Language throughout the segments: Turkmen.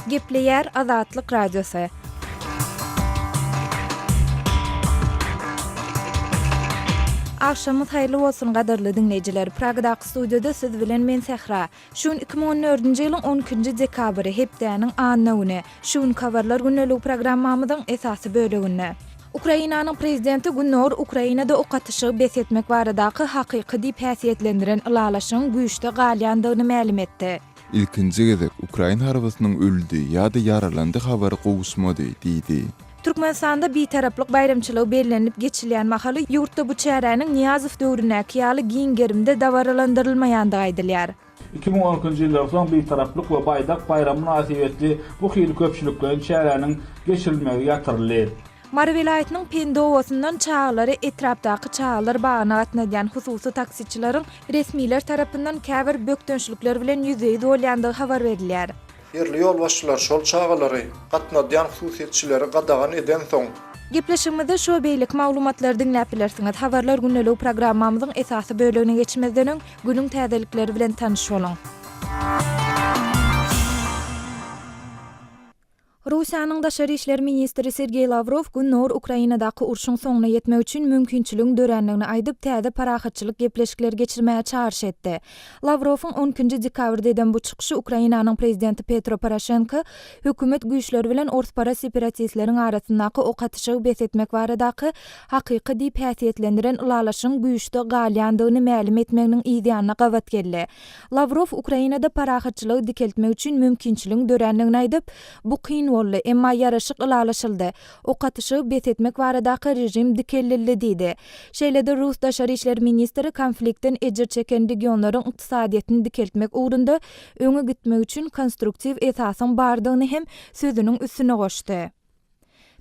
Gepleýär Azatlyk radiosu. Akşamyz haýyrly bolsun gadarly dinleýijiler. Pragadaky studioda siz bilen men Sehra. Şun 2014-nji ýylyň 12-nji dekabry hepdäniň anyna güni. Şun habarlar gündeligi programmamyzyň esasy böleginde. Ukrainanyň prezidenti Günüň Ukrainada okatyşy besetmek baradaky hakyky diýip häsiýetlendiren ýalaşyň güýçde galýandygyny ma'lum etdi. İlkinji gezek Ukraina harbasynyň öldü ýa-da ýaralandy habary gowuşmady diýdi. Türkmenistanda Bitaraplyk baýramçylygy bellenilip geçilýän mahaly ýurtda bu çäräniň Nyýazow döwründäki ýaly gerimde dabaralandyrylmaýandygy aýdylýar. 2012-nji ýyldan soň Bitaraplyk we baýdak baýram münasibetli bu hyl köpçüliklerin çäräniň geçilmegi ýatyrylýar. Mahaly welaýatynyň Pendi obasyndan çagalary etrapdaky çagalar bagyna gatnadýan hususy taksiçilerin resmiler tarapyndan käbir bökdönçlükler bilen ýüzbe-ýüz bolýandygy habar berilýär. Yerli ýolbaşçylar şol çagalary gatnadýan hususiyetçileri gadagan eden soň Gepleşigimizde şo beýlik maglumatlar dinläp bilersiňiz. Habarlar gündeligi programmamyzyň esasy bölegine geçmezden öň günüň täzelikleri bilen tanyş boluň. Russiýanyň daşary işler ministri Sergey Lavrov Günüň Ukrainadaky urşuň soňuna ýetmek üçin mümkinçiligini dörenligini aýdyp täze parahatçylyk gepleşikleri geçirmäge çağırş etdi. Lavrowyň 12-nji dekabrda eden bu çykyşy Ukrainanyň prezidenti Petro Poroshenko hökümet güýçleri bilen ortspara separatistleriň arasyndaky okatyşy besetmek baradaky hakyky diýip häsiýetlendiren ýalaşyň güýçde galýandygyny ma'lum etmeginiň ýa-lyna gawat geldi. Lavrov Ukrainada parahatçylygy dikeltmek üçin mümkinçiligini dörenligini aýdyp bu kyn emma ýaraşyk ýalaşyldy. Okatyşy besetmek baradaky rejim dikellildi diýdi. Şeýlede Rus daşary işler ministri konflikten ejir çeken regionlaryň ykdysadyetini dikeltmek ugrunda öňe gitmek üçin konstruktiw esasyň bardygyny hem sözüniň üstüne goşdy.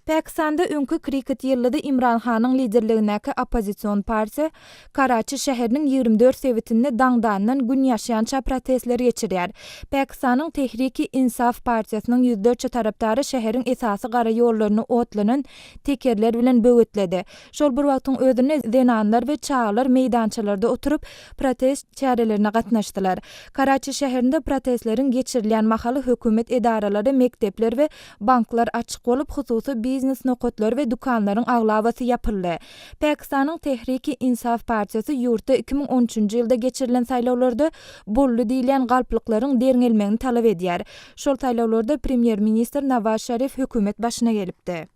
Pakistanda öňkü kriket ýyllyda Imran Hanyň liderligindäki opozisiýon partiýa Karachi şäheriniň 24 sewitinde daňdandan gün ýaşaýança protestler geçirýär. Pakistanyň Tehriki Insaf partiýasynyň ýüzlerçe tarapdary şäheriň esasy gara ýollaryny otlanan tekerler bilen böwütledi. Şol bir wagtyň özüne zenanlar we çagalar meýdançalarda oturup protest çärelerine gatnaşdylar. Karachi şäherinde protestleriň geçirilýän mahaly hökümet edaralary, mektepler we banklar açyk bolup hususy biznes nokotlar ve dukanlaryň aglawasy ýapyldy. Pakistanyň Tehriki Insaf partiýasy ýurtda 2013-nji ýylda geçirilen saýlawlarda bolly diýilen galplyklaryň derňelmegini talap edýär. Şol saýlawlarda premier ministr Nawaz Şerif hökümet başyna gelipdi.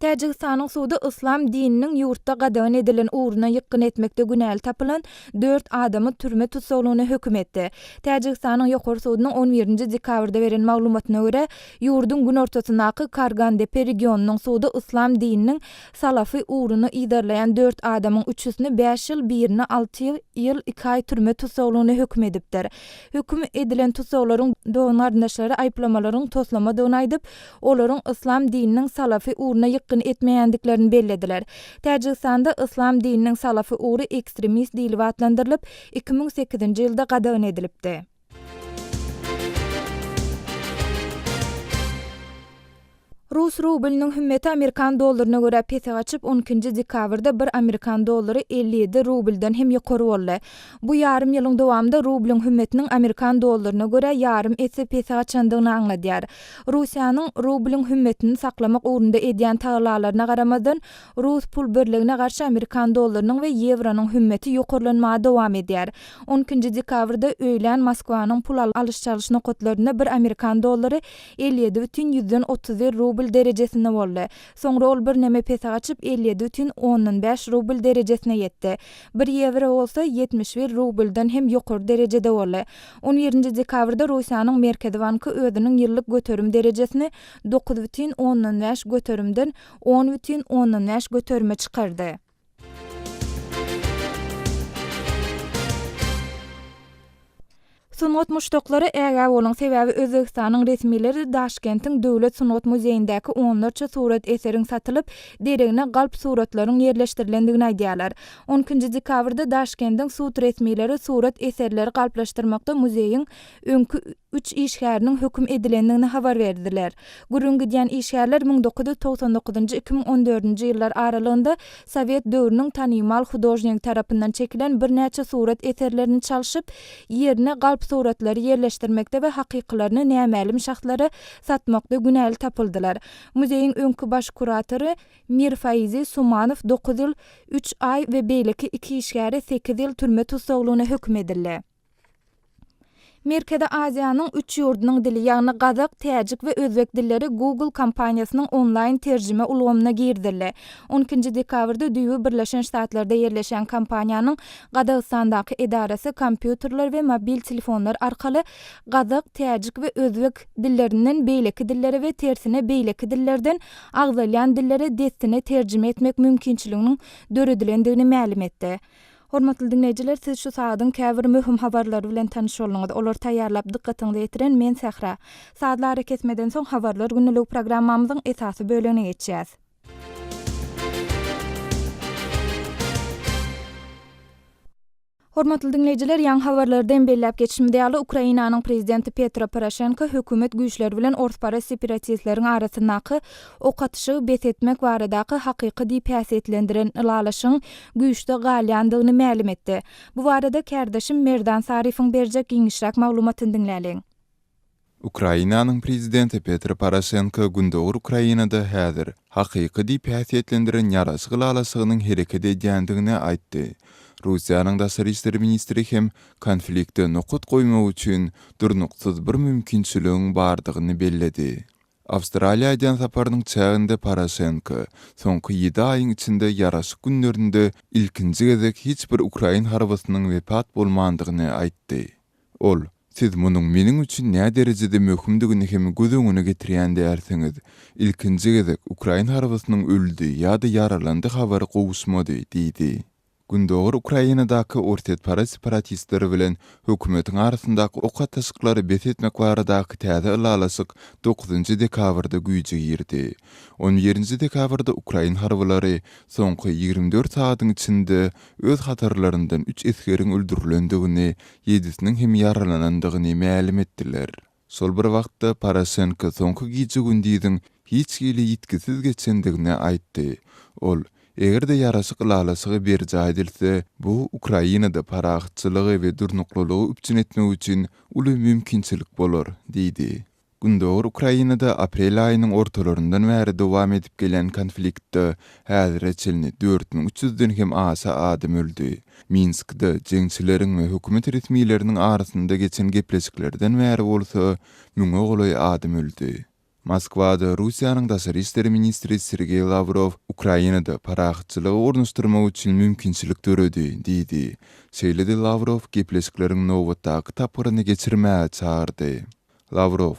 Täjikistanyň suwdy islam dininiň ýurtda gadagan edilen uğruna ýykyn etmekde günäli tapylan 4 adamy türme tutsagyny hökm etdi. Täjikistanyň ýokary suwdynyň 11-nji dekabrda beren maglumatyna görä, ýurdun gün ortasyndaky Kargandepe regionunyň suwdy islam dininiň salafy uğruna idarlayan 4 adamyň 3-üsini 5 ýyl, birini 6 ýyl 2 ay türme tutsagyny hökm edipdir. Hökm edilen tutsaglaryň dogan ardaşlary aýplamalaryň toslamadygyny aýdyp, olaryň islam dininiň salafy uğruna etmeýändiklerini bellediler. Täjikistanda islam dininiň salafy uğry ekstremist diýilip atlandyrylyp 2008-nji ýylda gadagan edilipdi. Rus rublüniň hümmeti Amerikan dollaryna görä pesig açyp 12-nji dekabrda 1 Amerikan dollary 57 rubldan hem ýokary boldy. Bu ýarym ýylyň dowamında rublüň hümmetiniň Amerikan dollaryna görä ýarym etse pesig açandygyny aňladýar. Russiýanyň rublüň hümmetini saklamak ugrunda edýän taglalaryna garamadan Rus pul birligine garşy Amerikan dollarynyň we ýevronyň hümmeti ýokarylanmaga dowam edýär. 12-nji dekabrda öýlen Moskwanyň pul alyş çalyş nokotlaryna 1 Amerikan dollary 57,31 rubl derejesinde boldy. Soňra ol bir neme pesig açyp 57,5 rubl derejesine ýetdi. 1 ýewro bolsa 71 rubldan hem ýokary derejede boldy. 17-nji dekabrda Russiýanyň Merkezi banky özüniň ýyllyk göterim derejesini 9,5 göterimden 10,5 göterime çykardy. Sunat muştoklary ägä bolan sebäbi Özbegistanyň resmileri Daşkentiň Döwlet Sunat muzeýindäki onlarça surat eseriň satylyp, deregine galp suratlaryň ýerleşdirilendigini aýdýarlar. 12-nji dekabrda Daşkentiň sud resmileri surat eserleri galplaşdyrmakda muzeýiň öňkü 3 işgäriniň hökm edilendigini habar berdiler. Gürüňgidýän işgärler 1999-2014-nji ýyllar aralygynda Sowet döwrüniň tanymal hudojnik tarapyndan çekilen bir näçe surat eterlerini çalşyp, ýerine galp suratlary ýerleşdirmekde we hakykylaryny nämälim şahlary satmakda günäli tapyldylar. Muzeyiň öňkü baş kuratory Mirfaizi Sumanow 9 ýyl 3 ay we beýleki 2 işgäri 8 ýyl türme tutsaglygyna hökm edildi. Merkezi Aziýanyň 3 ýurdunyň dili ýagny gazak, täjik we özbek dilleri Google kompaniýasynyň online terjime ulgamyna girdiler. 12 dekabrda Düýbi Birleşen Ştatlarda ýerleşen kompaniýanyň Gadastandaky edarasy kompýuterler we mobil telefonlar arkaly gazak, täjik we özbek dillerinden beýleki dilleri we tersine beýleki dillerden agzalýan dillere destine terjime etmek mümkinçiliginiň döredilendигini ma'lum etdi. Hormatly dinleýijiler, siz şu saatyň käbir möhüm habarlary bilen tanyş bolňyz. Olar taýýarlap dikkatiňizi ýetiren men Sähra. Saatlar kesmeden soň habarlar gündelik programmamyzyň esasy bölegine geçýäs. Hormatly dinleýijiler, ýaňy habarlardan belläp geçişimde ýaly Ukrainanyň prezidenti Petro Poroshenko hökümet güýçleri bilen ortpara separatistleriň arasyndaky ok atyşy betetmek baradaky hakyky diýip ulalaşyň güýçde galýandygyny ma'lum etdi. Bu barada kärdeşim Merdan Sarifyň berjek giňişrak maglumatyny dinläliň. Ukrainanyň prezidenti Petro Poroshenko gündäki Ukrainada häzir hakyky diýip ýarasy gylalasygynyň hereket edýändigini aýtdy. Russiýanyň daşary işleri ministri hem konflikte nokut goýmak üçin durnuksyz bir mümkinçiligiň bardygyny belledi. Awstraliýadan saparynyň çäginde Poroshenko soňky 7 aýyň içinde ýaraşyk günlerinde ilkinji gezek hiç bir Ukrain harbasynyň wepat bolmandygyny aýtdy. Ol, siz munyň meniň üçin näme derejede möhümdigini hem gözüňüne getirýän därsiňiz. İlkinji gezek Ukrain harbasynyň öldü ýa-da yaralandy habary gowuşmady diýdi. Gündoğur Ukrainadaky ortetpara separatistleri bilen hökümetiň arasyndaky ok atyşyklary betetmek baradaky täze ulalaşyk 9 dekabrda güýje girdi. 17 dekabrda Ukrain harbylary soňky 24 saatyň içinde öz hatarlaryndan 3 eskeriň öldürilendigini, 7-siniň hem yaralanandygyny ma'lum etdiler. Sol bir wagtda Poroshenko soňky güýje gündiň hiç ýyly ýetkisiz geçendigini aýtdy. Ol, egerde ýaraşyk ulalaşygy berje edilse, bu Ukrainada parahatçylygy we durnuklulygy üpçün etmek üçin uly mümkinçilik bolar, diýdi. Gündoğur Ukrainada aprel aýynyň ortalaryndan bäri dowam edip gelen konfliktde häzir reçelini 4300-den hem asa adam öldü. Minskde jeňçileriň we hökümet resmiýetleriniň arasynda geçen gepleşiklerden bäri bolsa 1000 goly adam öldü. Moskwada Russiýanyň daşary işleri ministri Sergey Lavrov Ukrainada parahatçylygy ornaşdyrmak üçin mümkinçilik töredi, diýdi. Şeýledi Lavrov gepleşikleriň nowatdaky tapyryny geçirmäge çağırdy. Lavrov,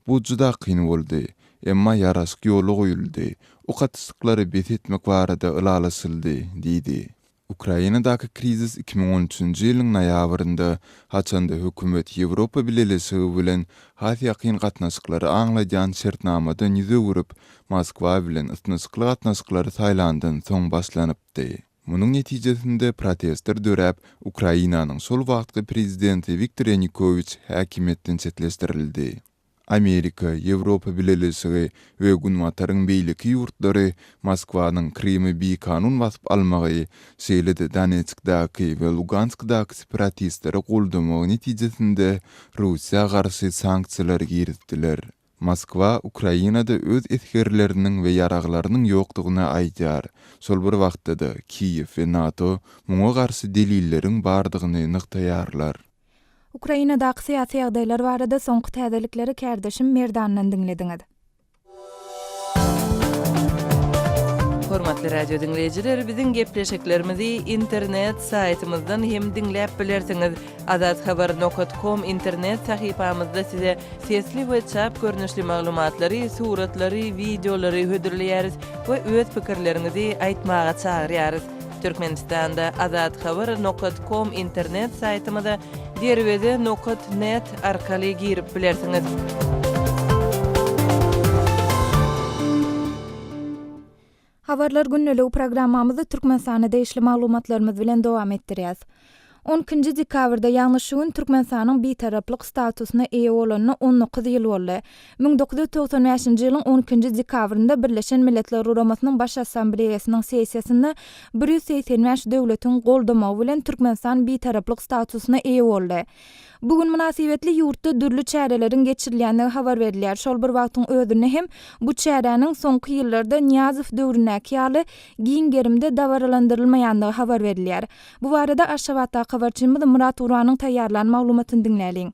bu juda kyn boldy, emma ýaraşyk ýoly goýuldy. Ok atyşyklary betetmek barada ulalaşyldy, diýdi. Ukrainadaky krizis 2013-nji ýylyň noýabrynda haçanda hökümet Ýewropa bileşigi bilen has ýakyn gatnaşyklary aňlaýan şertnamada Nyýazow gurup Moskwa bilen ysnysykly gatnaşyklary saýlandan soň başlanypdy. Munyň netijesinde protestler döräp Ukrainanyň sol wagtky prezidenti Viktor Yanukovych häkimetden çetleşdirildi. Amerika, Ýewropa bileşigi we günmataryň beýleki ýurtlary Moskwanyň Krimi bir kanun basyp almagy, şeýlede Donetskdaky we Luganskdaky separatistleri goldamagy netijesinde Russiýa garşy sanksiýalar giritdiler. Moskwa Ukrainada öz etkerleriniň we ýaraglarynyň ýokdugyna aýdýar. Sol bir wagtda Kiýew we NATO muňa garşy delilleriň bardygyny nyktaýarlar. Ukrainadaky syýasy ýagdaýlar barada soňky täzelikleri kärdeşim Merdandan dinlediňiz. Hormatly radio dinleyijiler, biziň gepleşiklerimizi internet saytymyzdan hem dinläp bilersiňiz. azathabar.com internet sahypamyzda size sesli we çap görnüşli maglumatlary, suratlary, videolary hödürleýäris we öz pikirlerinizi aýtmaga çagyrýarys. Türkmenistanda azathabar.com internet saytymyza derwede.net arkaly girip bilersiňiz. Habarlar gündelik programmamyzda Türkmenistanda değişli maglumatlarymyz bilen dowam etdirýäs. 10-njy dekabrda ýalňyşygyň Türkmenistanyň bitaraplyk statusyna eýe bolanyna 19 ýyl boldy. 1995-nji ýylyň 10-njy dekabrynda Birleşen Milletler Uramasnyň baş assambleýasynyň sessiýasynda 185 döwletiň goldamagy bilen Türkmenistan bitaraplyk statusyna eýe boldy. Bugün münasibetli ýurtda dürli çärelerin geçilýändigi habar berilýär. Şol bir wagtyň özüne hem bu çäräniň soňky ýyllarda Nyýazow döwründäki ýaly gerimde dabaralandyrylmaýandygy habar berilýär. Bu barada Aşgabatda habarçymyz Murat Uranyň taýýarlanan maglumatyny dinläliň.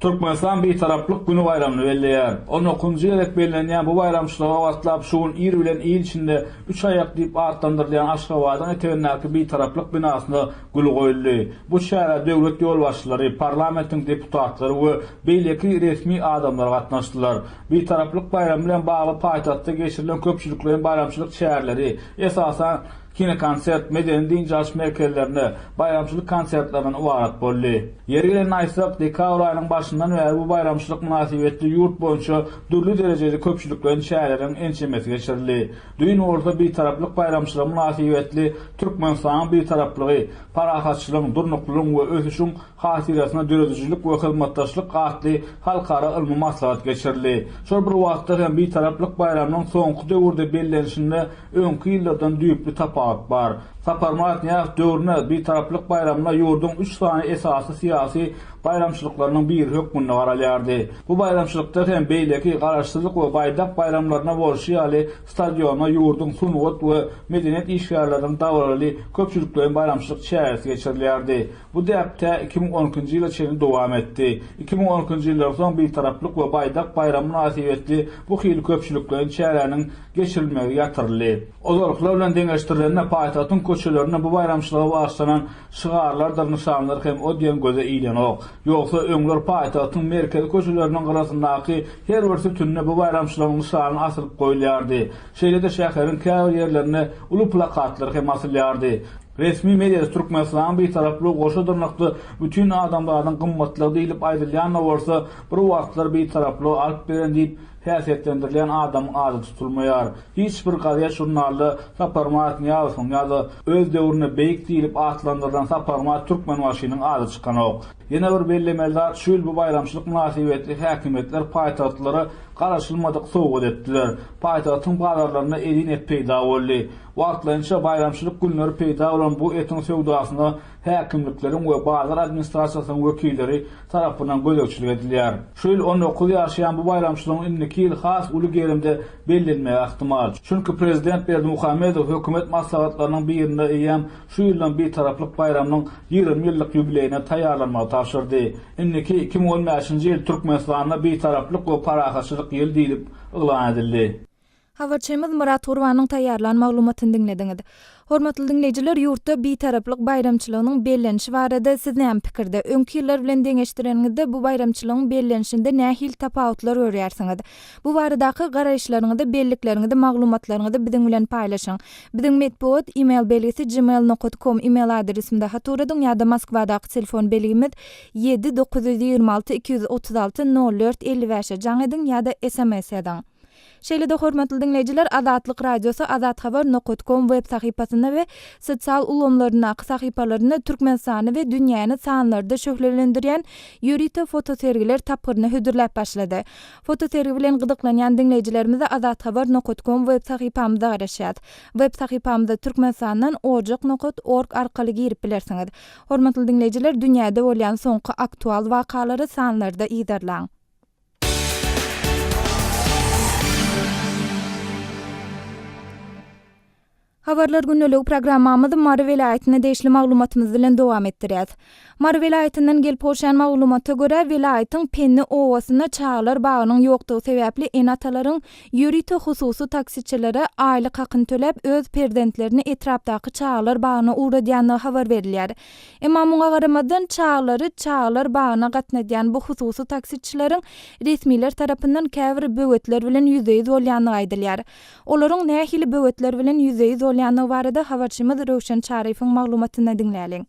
Türkmenistan Bitaraplyk günü bayramını belleýär. 19-njy ýylda bellenilýän bu baýramçylyga wagtlap şuň ýyl bilen ýyl içinde 3 aýak diýip artdandyrylýan Aşgabatyň etendäki Bitaraplyk binasyna gül goýuldy. Bu şäher döwlet ýolbaşçylary, parlamentiň deputatlary we beýleki resmi adamlar gatnaşdylar. Bitaraplyk bayramy bilen bagly paýtagtda geçirilen köpçüliklerin bayramçylyk şäherleri esasan kine konsert, medeni dinjaş merkezlerine, bayramçylyk konsertlerinden ibaret boldy. Ýerine aýsak dekabr aýynyň başyndan bäri bu bayramçylyk münasibetli ýurt boýunça dürli derejede köpçüliklerin şäherleriň ençemesi geçirildi. Düýün orta bitaraplyk bayramçylygy münasibetli Türkmenistanyň bitaraplygy, parahatçylygyň, durnuklygyň we ösüşiň hasirasyna döredicilik we hyzmatdaşlyk gatly halkara ilmi maslahat geçirildi. Şol bir wagtda hem bitaraplyk bayramynyň soňky döwürde bellenişinde öňkü ýyllardan düýpli bar. Saparmat Nyýazow döwrüne bitaraplyk bayramyna ýurdun 3 sany esasy syýasy bayramçylyklarynyň bir hökmüne garalýardy. Bu bayramçylykda hem beýleki garaşsyzlyk we baýdak bayramlaryna bolşy ýaly stadiona ýurdun sunwat we medeniýet işgärleriniň dawraly köpçülikleriň bayramçylyk çäresi geçirilýärdi. Bu däpde 2010-njy ýyla çenli dowam etdi. 2010-njy ýyldan soň bitaraplyk we baýdak bayram münasibetli bu hyl köpçülikleriň çäreniň geçirilmegi ýatyrly. Ozalyklar bilen deňeşdirilen paýtagtyň köçelerine bu bayramçylyga başlanan şygarlar da nişanlar hem o diýen göze iýlenok. Ýogsa öňler paýtagtyň merkezi köçeleriniň garasyndaky her bir tünne bu bayramçylygyň nişanyny asylyp goýulýardy. Şeýle de şäheriň käbir ýerlerine uly plakatlar hem asylýardy. Resmi media Türkmenistan bitaraplyk goşa dyrnakly bütün adamlaryň gymmatlygy diýilip aýdylýan bolsa, bir wagtlar bitaraplyk alyp beren diýip häsiýetlendirilýän adam ady tutulmaýar. Hiç bir gaziýa jurnalda Saparmat Nyýazow ýa-da öz döwrüne beýik diýilip atlandyrylan Saparmat Türkmen waşynyň ady çykanok. Ýene bir bellemeler şu bu bayramçylyk münasibetli häkimetler paýtagtlara garaşylmadyk sowgat etdiler. Paýtagtyň bazarlaryna edin et peýda boldy. Wagtlança bayramçylyk günleri peýda bolan bu etin sowdasyna häkimliklerin we bazar administrasiýasynyň wekilleri tarapyndan gözegçilik edilýär. Şu ýyl 19 ýaşaýan bu bayramçylygyň indiki ýyl has uly gerimde bellenilmegi ihtimal. Çünki prezident Berdimuhamedow hökümet maslahatlarynyň birinde eýem şu ýyldan bitaraplyk bayramynyň 20 ýyllyk ýubileyine taýýarlanmagy tapşyrdy. Indiki 2015-nji ýyl Türkmenistanda bitaraplyk we parahatçylyk ýyly diýilip ýylan edildi. Habarçymyz Murat Uranyň taýýarlanan maglumatyny dinlediňiz. Hormatly dinleýijiler, ýurtda bitaraplyk bayramçylygynyň bellenişi barada siz näme pikirde? Öňki ýyllar bilen deňeşdireňizde bu bayramçylygyň bellenişinde nähil tapawutlar görýärsiňiz? Bu baradaky garaşlaryňyzda, bellikleriňizde, maglumatlaryňyzdy biziň bilen paýlaşyň. Biziň medpuat email belgisi gmail.com email adresimde haturadyň ýa-da Moskwadaky telefon belgimiz 7-926 236 04 55 jaň ediň ýa-da SMS ediň. Şeýle de hormatly dinleýijiler, Azatlyk radiosu azathabar.com web sahypasyna we sosial ulamlaryna, sahypalaryna Türkmenistany we dünýäni sanlarda şöhretlendirýän ýurtda fotosergiler tapgyryny hödürläp başlady. Fotosergi bilen gyzyklanýan dinleýijilerimiz azathabar.com web sahypamyzda garaşýar. Web sahypamyzda Türkmenistandan ojak.org arkaly girip bilersiňiz. Hormatly dinleýijiler, dünýäde bolýan soňky aktual wakalary sanlarda ýydarlaň. Habarlar gündeligi programmamyzda Mary welaýatyna deýişli maglumatymyz bilen dowam etdirýär. Mary welaýatynyň gelip hoşan maglumata görä welaýatyň Pendi obasyna çagalar bagynyň ýokdugy sebäpli enatalaryň ýurtda hususy taksiçilere aýlyk hakyny töläp öz prezidentlerini etrapdaky çagalar bagyna uğradýanlygy habar berilýär. Emma muňa garamadan çagalar bagyna gatnadýan bu hususy taksiçileriň resmiler tarapyndan käbir böwetler bilen ýüzde-ýüz bolýanlygy aýdylýar. Olaryň nähili böwetler bilen ýüzde-ýüz bolýanlygy barada habarçymyz Röwşen Çaryfyň maglumatyny dinläliň.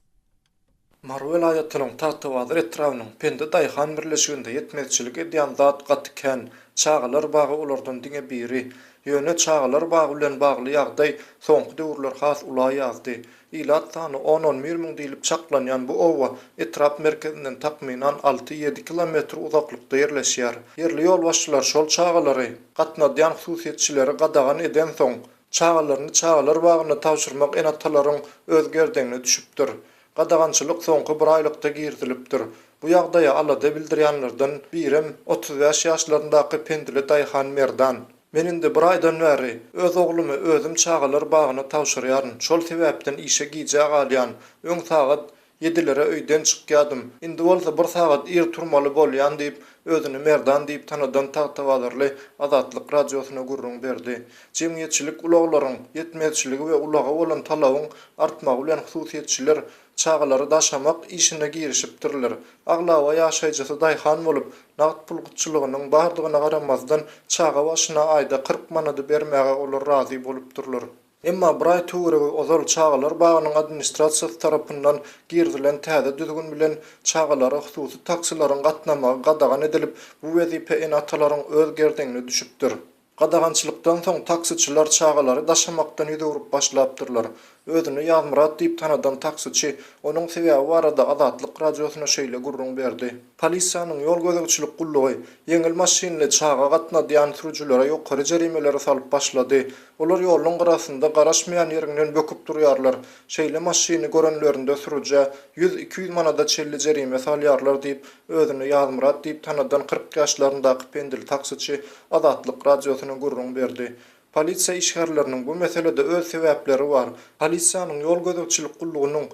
Mary welaýatynyň tartybadyr etrapynyň Pendi daýhan birleşiginde ýetmezçilik edýän zat gatykän çagalar bagy ulardan diňe biri Ýöne çagalar bagy bilen bagly ýagdaý soňky döwürler has ula ýazdy. İlat sany 10-11 miň diýilip çaklanýan bu owa etrap merkezinden takminan 6-7 kilometr uzaklykda ýerleşýär. Yerli ýol başçylar şol çagalary gatnadýan hususiýetçileri gadagan eden soň çagalaryny çagalar bagyna tawşyrmak enatalaryň öz gerdeňine düşüpdir. Gadagançylyk soňky bir aýlykda girdilipdir. Bu ýagdaýa alada bildirýänlerden birim 35 ýaşlaryndaky Pendili daýhan merdan. Menin de bir aydan bäri öz oglumy özüm çagalar bagyna tawşyrýaryn. Şol sebäpden işe gije galýan. Öň sagat 7-lere öýden çykýadym. Indi bolsa bir sagat ir turmaly bolýan diýip özüni merdan diýip tanadan tagtawalarly Azatlyk radiosyna gurrun berdi. Jemgyýetçilik ulaglaryň ýetmezçiligi we ulaga bolan talawyň artmagy bilen hususiýetçiler çagalary daşamak işine girişipdirler. Aglawa ýaşaýjysy daýhan bolup, nagt pulgutçylygynyň bardygyna garamazdan çaga başyna aýda 40 manady bermäge olar razy bolupdyrlar. Emma Bray Tuğrı'yı ozal çağalar bağının administrasiyası tarafından girdilen täze düzgün bilen çağalara hususy taksilaryň gatnamagy gadagan edilip bu wezipe enatalaryň öz gerdeňine düşüpdir. Gadagançylykdan soň taksiçiler çağalary daşamakdan ýüdürüp başlapdyrlar. Özüni Ýazmurat diýip tanadan taksiçi onuň sebäbi barada Azatlyk radiosyna şeýle gurrun berdi. Polisiýanyň ýol gözegçilik gullugy ýeňil maşinli çaga gatnadýan sürüjülere ýokary jerimeleri salyp başlady. Olar ýoluň garasynda garaşmaýan ýerinden böküp durýarlar. Şeýle maşiny görenlerinde sürüje 100-200 manada çelli jerime salýarlar diýip özüni Ýazmurat diýip tanadan 40 ýaşlaryndaky Pendil taksiçi Azatlyk radiosyna gurrun berdi. Polisiýa işgärleriniň bu meselede öz sebäpleri bar. Polisiýanyň ýol gözegçilik gullugynyň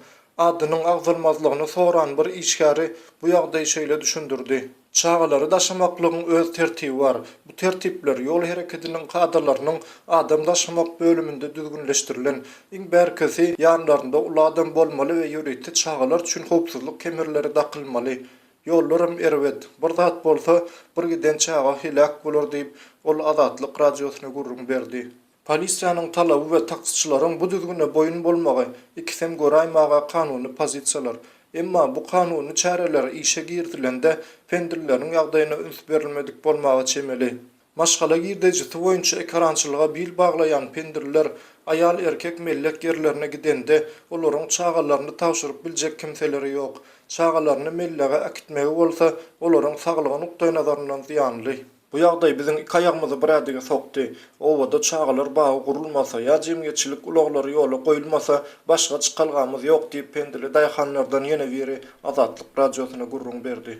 adynyň agzalmazlygyny soran bir işgäri bu ýagdaýy şeýle düşündirdi. Çagalary daşamaklygyň öz tertibi bar. Bu tertipler ýol hereketiniň kadrlarynyň adam daşamak bölüminde düzgünleşdirilen iň berkesi ýanlarynda ula adam bolmaly we ýürüýte çagalar üçin howpsuzlyk kemerleri dakylmaly. Yollarım erwet, bir zat bolsa bir giden çaga hilak bolar diýip ol Azatlyk radiosyna gurrun berdi. Polisiýanyň talaby we taksçylaryň bu düzgüne boyun bolmagy ikisem goraýmaga kanuny pozisiýalar. Emma bu kanuny çäreler işe girdilende pendilleriň ýagdaýyna üns berilmedik bolmagy çemeli. Maşgala girdejisi boýunça ekrançylyga bil baglayan pendiller ayal erkek mellek yerlerine gidende olaryň çagalaryny tawşyryp biljek kimseleri ýok. Çagalaryny mellege akitmegi bolsa olaryň saglygy nukdaý nazaryndan ziýanly. Bu ýagdaý biziň iki aýagymyzy bir ýerge sokdy. Owada çagalar bagy gurulmasa ýa jemgyýetçilik ulaglary ýola goýulmasa başga çykalgamyz ýok diýip Pendili daýhanlardan ýene biri Azatlyk radiosyna gurrun berdi.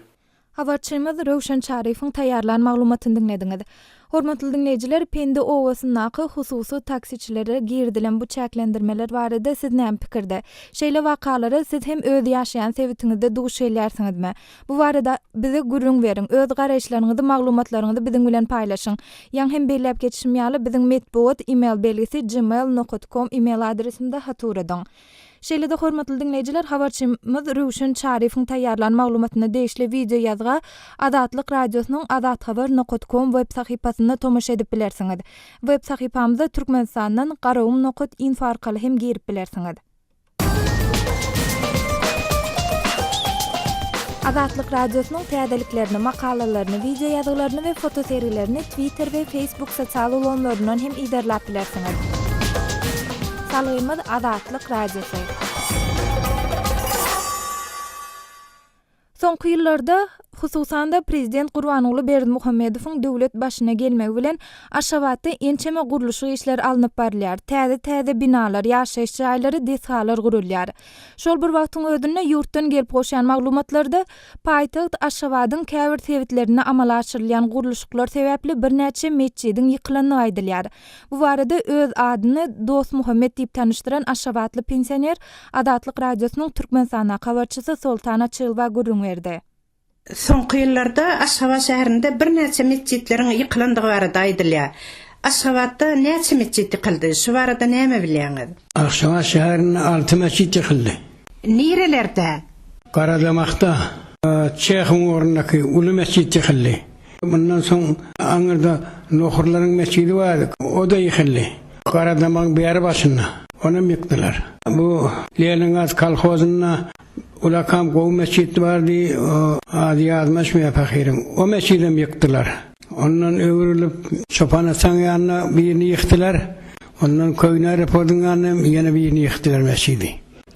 Habarçymyz Rowşan Şarifiň taýýarlan maglumatyny dinlediňiz. Hormatly dinleýijiler, Pendi owasynaky hususy taksiçilere girdilen bu çäklendirmeler barada siz näme pikirde? Şeýle wakalary siz hem öz ýaşaýan sebitiňizde duş edýärsiňizmi? Bu barada bize gurrun beriň, öz garaşlaryňyzy, maglumatlaryňyzy biziň bilen paýlaşyň. Ýa hem belläp geçişim ýaly biziň medbuat email belgisi gmail.com email adresimde haturadyň. Şeýle-de hormatly dinleýijiler, habarçymyz Rowşan Şarifiň taýýarlan maglumatyna deýişli video ýazga Azatlyk radiosynyň azathabar.com web sahypasyna tomaşa edip bilersiňiz. Web sahypamyzda Türkmenistandan garawum.info arkaly hem girip bilersiňiz. Azatlyk radiosynyň täzeliklerini, makalalaryny, video ýazgalaryny we fotoseriýelerini Twitter we Facebook sosial ulanlaryndan hem iderläp bilersiňiz. Salymyz Azatlyk radiosu. Soňky ýyllarda hususanda Prezident Gurbanuly Berdimuhammedowyň döwlet başyna gelmegi bilen Aşgabatda ençeme guruluşy işleri alınıp barilýar. Täze binalar, ýaşaýyş ýaýlary, deshalar gurulýar. Şol bir wagtyň özünde ýurtdan gelip goşan maglumatlarda paýtaxt Aşgabatyň käbir sebitlerine amala aşyrylýan guruluşlar sebäpli bir näçe mescidiň ýykylandygy aýdylýar. Bu barada öz adyny Dost Muhammed diýip tanışdyran Aşgabatly pensioner Azatlyk radiosynyň Türkmenistanda habarçysy Soltana Çylba gurrun berdi. Soňky ýyllarda Aşgabat şäherinde bir näçe mescitleriň ýykylandygy barada aýdylýar. Aşgabatda näçe mescit ýykyldy? Şu barada näme bilýäňiz? Aşgabat şäherinde 6 mescit ýykyldy. Nerelerde? Karadamakda, Çäräniň ornundaky uly mescit ýykyldy. Bundan soň aňyrda nohurlaryň mescidi bar, o da ýykyldy. Karadamak bäri başynda, onu ýykdylar. Bu Leningrad kolhozyna Ulakam gow mescidi bardy, ady ýazmaşmaýar pahirim. O mescidem ýykdylar. Ondan öwrülip çopana saňyanyna birini ýykdylar. Ondan köýne reportyň ýanyna ýene birini ýykdylar mescidi.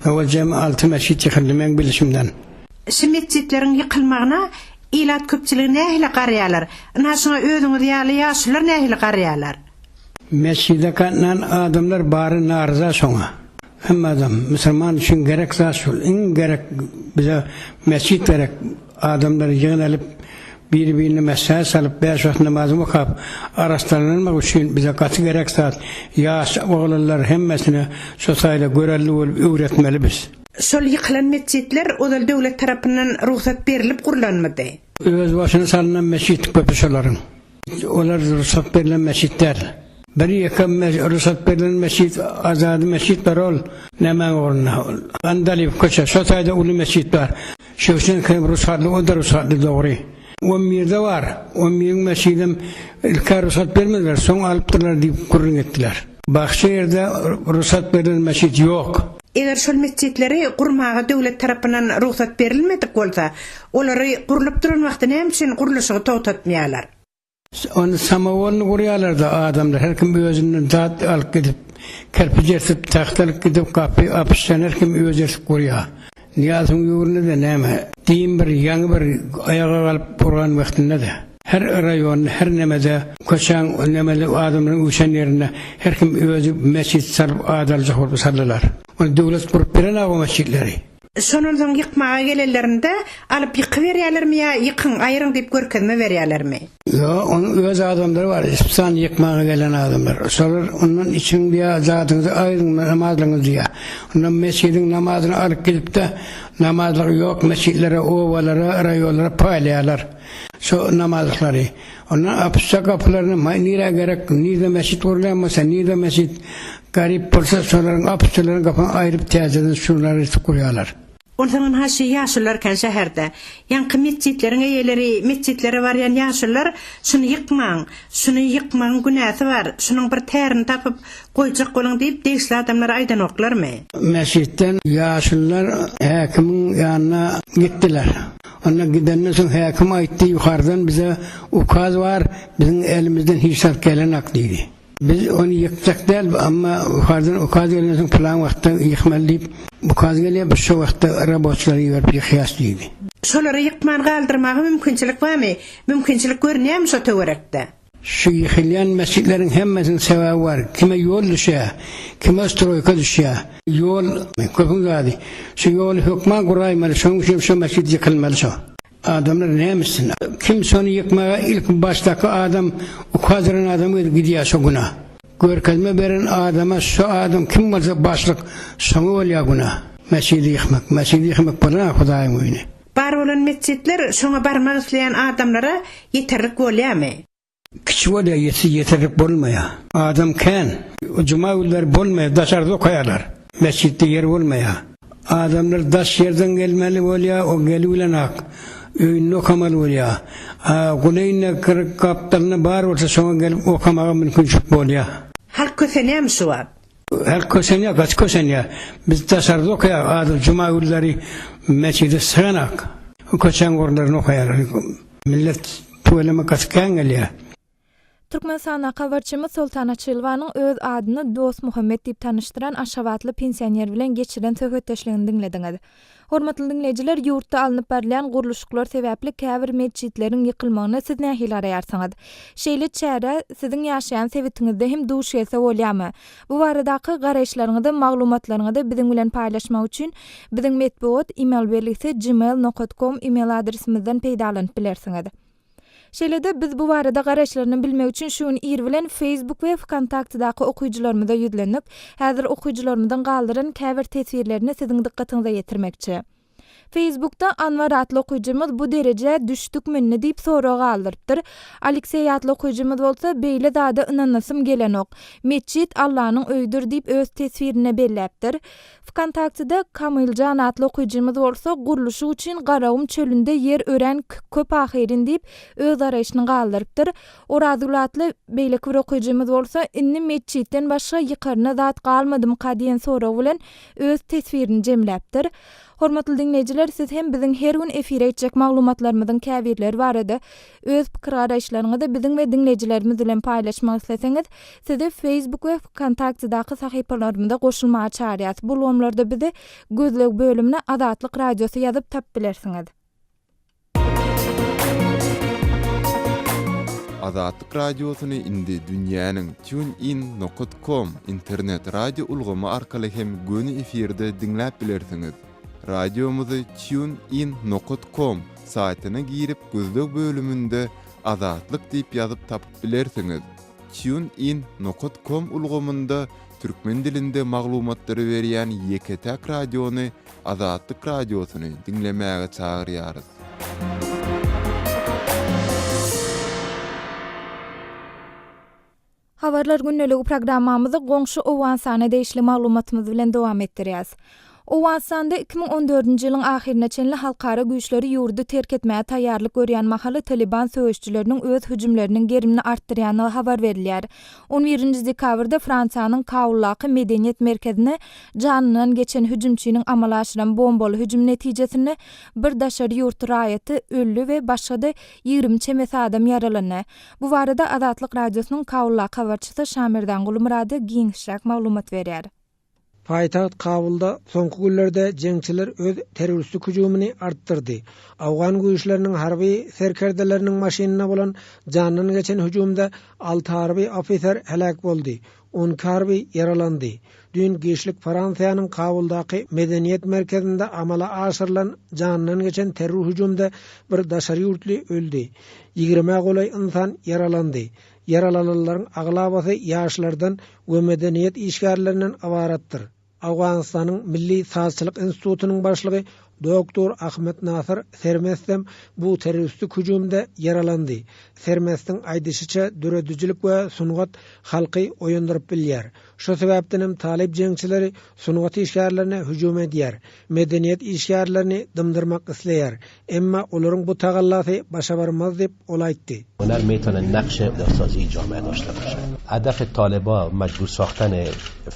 O jam 6 mescid ýykyldy men bilişimden. Şu mescitleriň ýykylmagyna ilat köpçüligi nähili garýalar? Naşyňa özüňiz ýaly ýaşlar nähili garýalar? Mescide katnan adamlar bari narza şoňa. Hem adam Müslüman üçün gerek zat şol. En gerek bize mescid gerek. Adamlar ýygynalyp bir-birini mescide salyp 5 wagt namazy okap araşdyrylmak üçin bize gaty gerek zat. Ýaş oglanlar hemmesini şo saýla görelli bolup öwretmeli biz. Şol ýykylan mescitler odal döwlet tarapyndan ruhsat berilip gurulanmady. Öz başyna salynan mescid köpü şolaryň. Olar ruhsat berilen mescitler. Bir yakam ruhsat berilen mescid, azady mescid bar ol. Näme orna? Andalip köçe, şo taýda uly mescid bar. Şu üçin kim ruhsatly, o da ruhsatly dogry. O mirde var. O miň mescidim ilkar ruhsat bermediler, soň alypdylar diýip gurrun etdiler. Başga ýerde ruhsat berilen mescid ýok. Eger şol mescitleri gurmaga döwlet tarapyndan ruhsat berilmedik bolsa, olary gurulyp duran wagtda näme üçin guruluşy toğtatmaýarlar? Onu samawolny gurýarlar da adamlar her kim özünden zat alyp gidip kerpiç ýertip taxtalyk gidip kapy apşan her kim özertip gurýar. Nyýazow ýurunda da näme? Diýim bir ýaňy bir ayaga galyp burgan wagtynda da her raýon, her nemede köçäň nemeli adamlaryň üçen ýerine her kim özü mescid salyp adalja bolup saldylar. Onu döwlet gurup beren o mescidleri. Sonundan yıkmağa gelenlerinde alıp yıkı verýärlermi ya yıkın aýryň diýip görkezme berýärlermi? Yo, onun öz adamları var. İspan yıkmağa gelen adamlar. Solar onun için bir zatınızı ayrın namazlarınızı ya. Ondan mescidin namazını alıp gidip de namazları yok mescidlere, ovalara, rayollara paylayalar. So namazları. Ondan apışsa kapılarına nire gerek, nire mescid kurulamasa, nire mescid garip olsa soların apışçıların kapını ayırıp teyzeden şunları kuruyorlar. Ondan haşi yaşlılarken şehirde, yankı mescitlerin eyeleri, mescitlere var yan yaşlılar, şunu yıkman günahı var, şunun bir terini tapıp koyacak olun deyip değişli adamlara aydan oklar mı? Mescitten yaşlılar hakimin yanına gittiler. Ona gidenden sonra hakim aytti yukarıdan bize ukaz var, bizim elimizden hissat gelen aklıydı. Biz onu yıkacak değil ama yukarıdan ukaz gelen sonra plan vakti yıkmalı deyip ukaz geliyor, bu şu vakti araboçları yürüp yıkıyaslıydı. Şoları yıkman kaldırmağa mümkünçülük var mı? Mümkünçülük görünüyor mu şu töverekte? Şu yıkılayan mescitlerin hemmesinin sevabı var. Kime yol düşüyor, kime stroyka düşüyor. Yol, köpün gadi. Şu yolu hükman kuraymalı, şu mescid yıkılmalı şu. Adamlar ne misin? Kim sonu yıkmaya ilk baştaki adam, ukazıran adamı gidiyor şu günah. Görkezme veren adama şu adam kim olsa başlık sonu oluyor günah. Mescidi yıkmak bana Hudayın oyunu. Bar olan mescitler şuna barmak isteyen adamlara yeterlik oluyor mu? Küçük oluyor yeterlik olmaya. Adam kan, cuma günleri bolmaya, daşarda koyarlar. Mescidde yer olmaya. Adamlar daş yerden gelmeli oluyor, o geliyle hak. Öyünü okamalı oluyor. Kuleyine kırık kaplarına bağır olsa sonra gelip okamağa mümkünçük oluyor. Halk köseniyor mu şu an? Halk köseniyor, kaç köseniyor. Biz daşarda okuyor, adı cuma günleri mescide sığınak. Köçen korlarını okuyarlar. Millet tuvaleme kaçıkan geliyor. Türkmenistanda habarçymyz Sultana Çylwanyň öz adyny Dost Muhammed diýip tanıştyran aşawatly pensioner bilen geçilen söhbetdeşligini dinlediňiz. Hormatly dinleyijiler, ýurtda alınıp berilýän guruluşyklar sebäpli käbir mescitleriň ýykylmagyna siz nähili araýarsyňyz? Şeýle çäre siziň ýaşaýan sebitiňizde hem duş etse bolýarmy? Bu baradaky garaşlaryňyzy, maglumatlaryňyzy biziň bilen paýlaşmak üçin biziň metbuat email berlisi gmail.com email adresimizden peýdalanyp bilersiňiz. Şeýle-de biz bu barada garaşlaryny bilmek üçin şuny ir bilen Facebook we Kontaktdaky okuyjylarymyza ýüzlenip, häzir okuyjylarymyzdan galdyran käbir tesirlerini siziň dikkatiňize ýetirmekçi. Facebook'ta Anwar adly okuyjymyz bu derece düşdük münni diýip soraw galdyrypdyr. Aleksey adly okuyjymyz bolsa beýle zada inanasym gelenok. Mescit Allah'nyň öýdür diýip öz tesirine belläpdir. Kontaktda Kamiljan adly okuyjymyz bolsa guruluşy üçin Garawum çölünde yer ören köp ahyrin diýip öz araýşyny galdyrypdyr. Oradulatly beýle bir okuyjymyz bolsa inni mescitten başga ýykaryna zat galmadym ka diýen soraw bilen öz tesirini jemläpdir. Hormatly dinleyijiler, siz hem biziň her gün efire etjek maglumatlarymyzyň käbirleri barada öz pikir-garaşlaryňyzy da biziň we dinleyijilerimiz bilen paýlaşmak isleseňiz, sizi Facebook we kontaktdaky sahypalarymyza goşulmagy çağırýas. Bu lomlarda bizi gözleg bölümine Adatlyk radiosu ýazyp tap bilersiňiz. Adatlyk radiosunu indi dünýäniň tunein.com internet radio ulgamy arkaly hem göni efirde dinläp bilersiňiz. Radiomuzy tunein.com saýtyna girip gözleg bölümünde Adatlyk diýip ýazyp tapyp bilersiňiz. tunein.com ulgamynda türkmen dilinde maglumatlary berýän ýeketäk radiony Adatlyk radiosunu dinlemäge çagyrýarys. Habarlar gündeligi programmamyzy goňşy Owansana deýişli maglumatymyz bilen dowam etdirýäs. Owansanda 2014-nji ýylyň ahirine çenli halkara güýçleri ýurdu terk etmäge taýýarlyk görýän mahaly Taliban söwüşçileriniň öz hüjümleriniň gerimini artdyrýanyny habar berilýär. 11-nji dekabrda Fransiýanyň Kawullaky medeniýet merkezine janynyň geçen hüjümçiniň amala aşyran bombaly hüjüm netijesinde bir daşary ýurt raýaty öldü we başga da 20 çemes adam ýaralandy. Bu barada Adatlyk radiosynyň Kawullaky habarçysy Şamirdan Gulmurady giňişräk maglumat berýär. Paýtaht Kabulda soňky günlerde jeňçiler öz terroristlik hüjümini artdyrdy. Awgan güýçleriniň harby serkerdeleriniň maşinina bolan janyny geçen hüjümde 6 harby ofiser helak boldy. 10 harby yaralandy. Dün geçlik Fransiýanyň Kabuldaky medeniýet merkezinde amala aşyrylan janyny geçen terror hüjümde bir daşary ýurtly öldü. 20 golay insan yaralandy. Yaralalanlaryň aglabasy ýaşlardan we medeniýet işgärlerinden awaratdyr. Awganistanyň Milli Sazçylyk Institutynyň başlygy Doktor Ahmet Nasir Sermestem bu terroristlik hüjümde yaralandy. Sermestiň aýdysyça döredüjilik we sunugat halky oýandyryp bilýär. Şu sebäpden talip jeňçileri sunugat işgärlerine hüjüm edýär. Medeniýet işgärlerini dymdyrmak isleýär. Emma olaryň bu tagallasy başa barmaz diýip olaýtdy. هنر میتونه نقش اقتصادی جامعه داشته باشه. هدف طالبان مجبور ساختن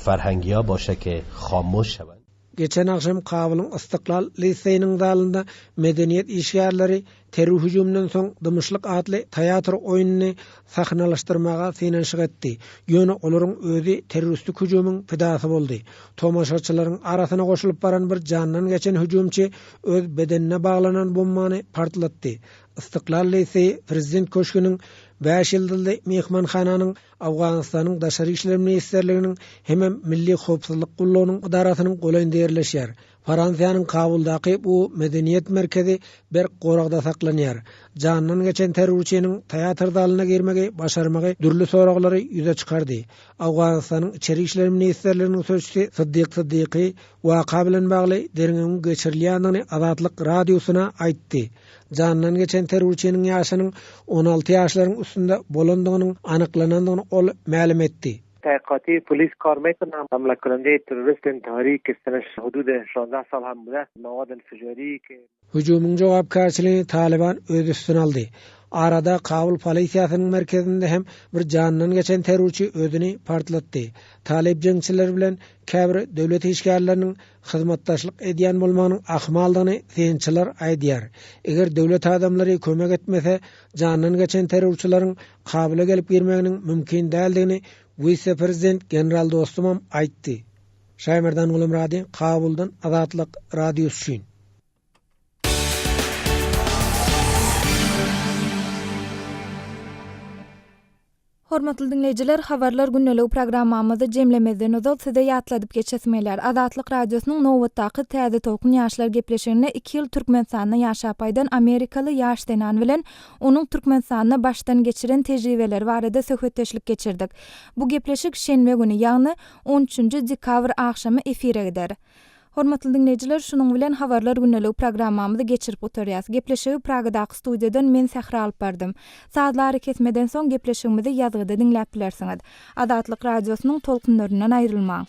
فرهنگی‌ها باشه که خاموش شوند. Geçen akşam Kabulyň Istiklal liseýiniň dalynda medeniýet işgärleri terror hüjümünden soň Dymyşlyk adly teatr oýunyny sahnalaşdyrmaga synanyşyk etdi. Ýöne olaryň özi terroristlik hüjümüň pidasy boldy. Tomaşaçylaryň arasyna goşulyp baran bir janyny geçen hüjümçi öz bedenine baglanan bombany partlatdy. Istiklal liseyi prezident köşküniň 5 ýyldyzly mehmanhananyň Awganistanyň daşary işler ministrliginiň hem milli howpsuzlyk gullanyň idarasynyň golandy ýerleşýär. Fransiýanyň Kabuldaky bu medeniýet merkezi bir goragda saklanýar. Janyny geçen terrorçynyň teatr dalyna girmegi başarmagy dürli soraglary ýüze çykardy. Awganistanyň içeri işler ministrliginiň sözçüsi Siddiqy waka bilen bagly deriňiň geçirilýändigini Adatlyk radiosyna aýtdy. Janyny geçen terrorçynyň ýaşynyň 16 ýaşlaryň üstünde bolandygynyň anyklanandygyny ol ma'lum etdi. تحقیقاتی پلیس کار میکنم. حمله کننده تروریست انتحاری که سنش حدود 16 سال هم بوده. مواد انفجاری که hüjümüň jogapkärçiligini Taliban öz üstüne aldy. Arada Kabul polisiýasynyň merkezinde hem bir janyny geçen terrorçy özüni partlatdy. Talip jeňçiler bilen käbir döwlet işgärleriniň hyzmatdaşlyk edýän bolmagynyň ahmaldygyny synçylar aýdýar. Eger döwlet adamlary kömek etmese, janyny geçen terrorçylaryň Kabula gelip girmeginiň mümkin däldigini Vice Prezident General Dostumam aýtdy. Şaýmerdan Gulmurady, Kabuldan Adatlyk radiosu üçin. Hormatly dinleyijiler, habarlar gündeligi programmamyzda jemlemezden ozal size ýatladyp geçesmeler. Adatlyk radiosynyň nowatdaky täze tokun ýaşlar gepleşigine 2 ýyl Türkmenistanda ýaşap aýdan Amerikaly ýaş denan bilen onuň Türkmenistanda başdan geçiren tejribeleri barada söhbetdeşlik geçirdik. Bu gepleşik şenbe güni, ýagny 13-nji dekabr akşamy efire gider. Hormatly dinleyijiler, şunuň bilen habarlar gündeligi programmamyzy geçirip oturýas. Gepleşigi Pragadaky studiýadan men Sähra alyp bardym. Saatlary kesmeden soň gepleşigimizi ýazgyda dinläp bilersiňiz. Adatlyk radiosynyň tolkunlaryndan aýrylmaň.